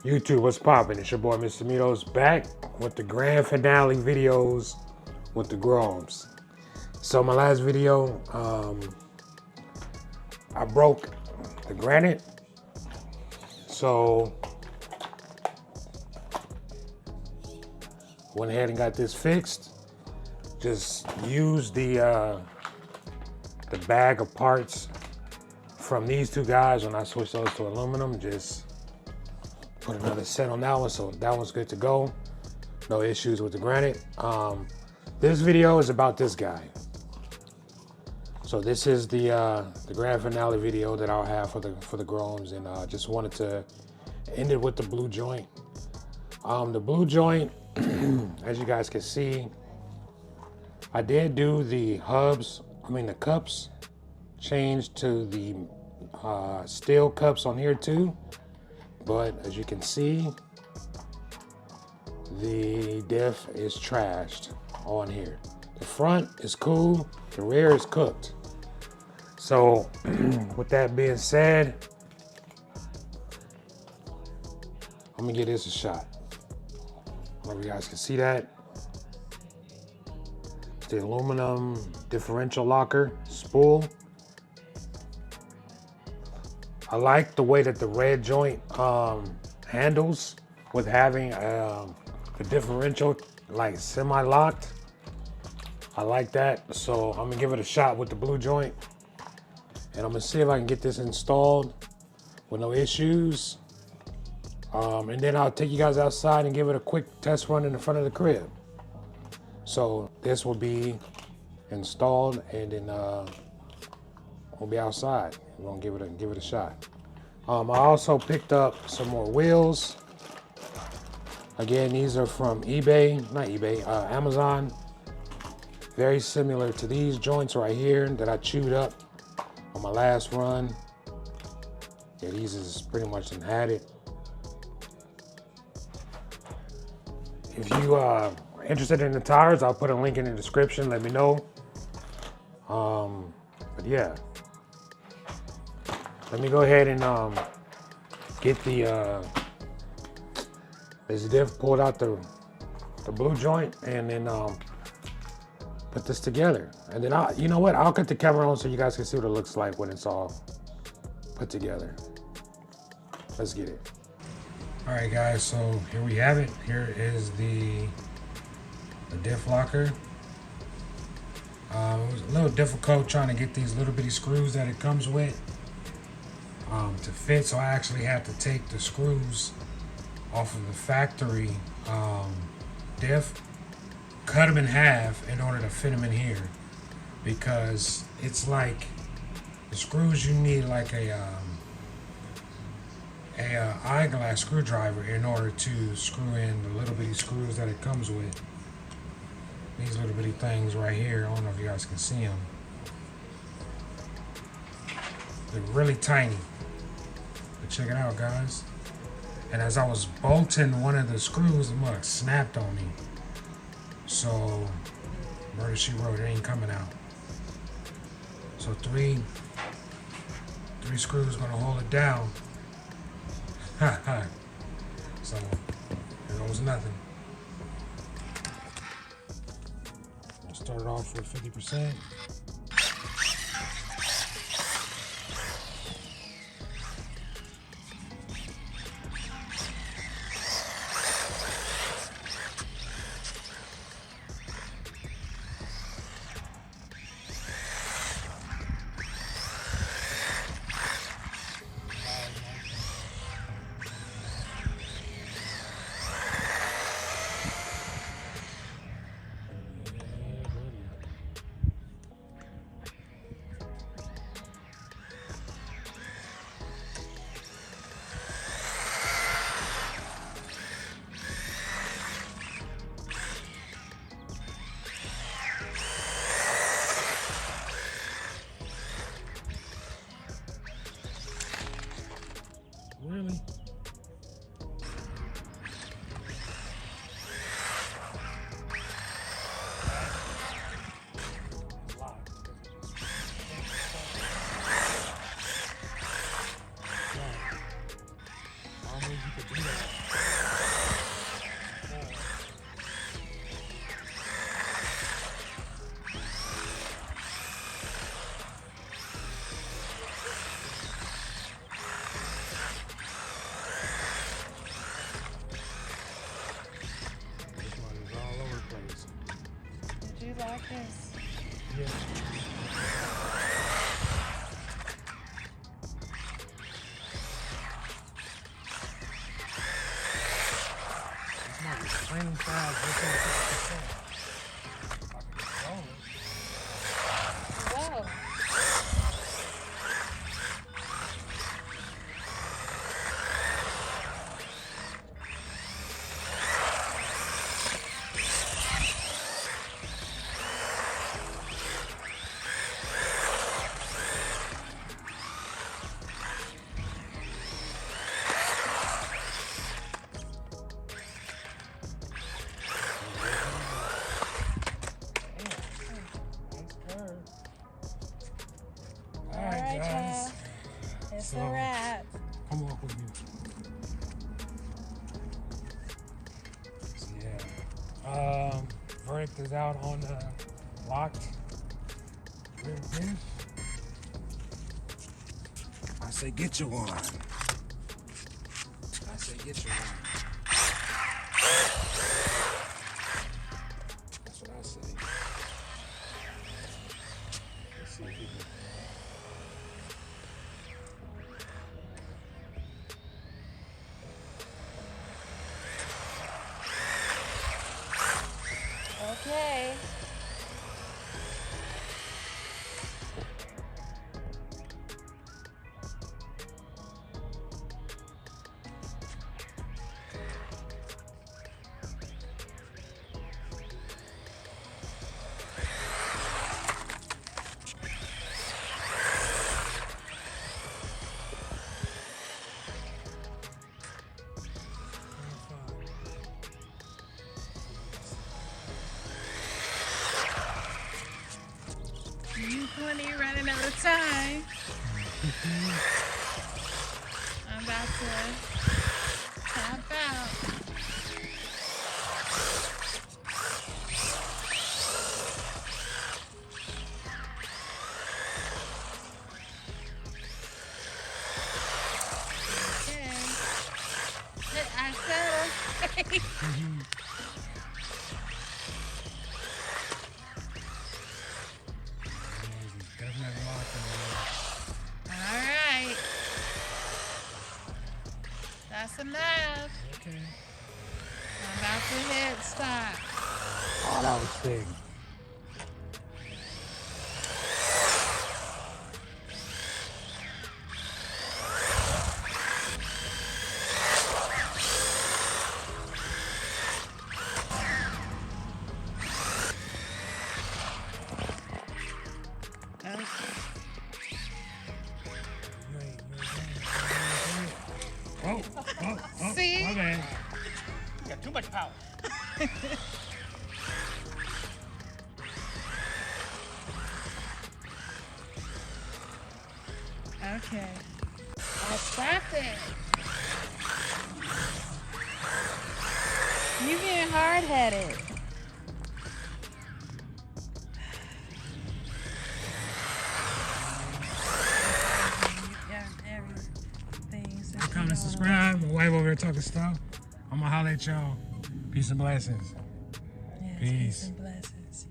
YouTube, what's poppin'? It's your boy Mr. Mito's back with the grand finale videos with the Groms. So my last video, I broke the granite. So went ahead and got this fixed. Just used the bag of parts from these two guys when I switched those to aluminum. Just put another set on that one, so that one's good to go. No issues with the granite. This video is about this guy. So this is the grand finale video that I'll have for the Groms, and just wanted to end it with the blue joint. The blue joint, as you guys can see, I did do the the cups changed to the steel cups on here too. But as you can see, the diff is trashed on here. The front is cool, the rear is cooked. So with that being said, I'm gonna give this a shot. I don't know if you guys can see that. It's the aluminum differential locker spool. I like the way that the red joint handles with having the differential like semi-locked. I like that, so I'm gonna give it a shot with the blue joint, and I'm gonna see if I can get this installed with no issues. And then I'll take you guys outside and give it a quick test run in the front of the crib. So this will be installed, and then we'll be outside. We're gonna give it a shot. I also picked up some more wheels. Again, these are from Amazon. Very similar to these joints right here that I chewed up on my last run. Yeah, these is pretty much had it. If you are interested in the tires, I'll put a link in the description. Let me know. But yeah, let me go ahead and get this diff pulled out the blue joint, and then put this together. And then you know what? I'll cut the camera on so you guys can see what it looks like when it's all put together. Let's get it. All right, guys. So here we have it. Here is the diff locker. It was a little difficult trying to get these little bitty screws that it comes with to fit, so I actually had to take the screws off of the factory diff, cut them in half in order to fit them in here, because it's like the screws you need like a eyeglass screwdriver in order to screw in the little bitty screws that it comes with. These little bitty things right here, I don't know if you guys can see them. They're really tiny. But check it out, guys. And as I was bolting one of the screws, the mug snapped on me. So, murder she wrote, it ain't coming out. So three screws gonna hold it down. So, here goes nothing. I'll start it off with 50%. don't know if you could do that. This one is all over the place. Did you like this? Yeah. Random size, Whoa. Alright, guys. It's a wrap. Come walk with me. So, yeah. Verdict is out on locked rear diff. I say get you one. I say get you one. That's what I say. Let's see if we can. Okay. You running out of time. I'm about to tap out. Okay. I said okay. Alright. That's enough. Okay. I'm about to hit stop. Oh, that was big. Oh, See? my bad. You got too much power. Okay. I stopped it. You being hard-headed. Comment and subscribe. My wife over here talking stuff. I'm gonna holler at y'all. Peace and blessings. Yes, Peace. peace and blessings.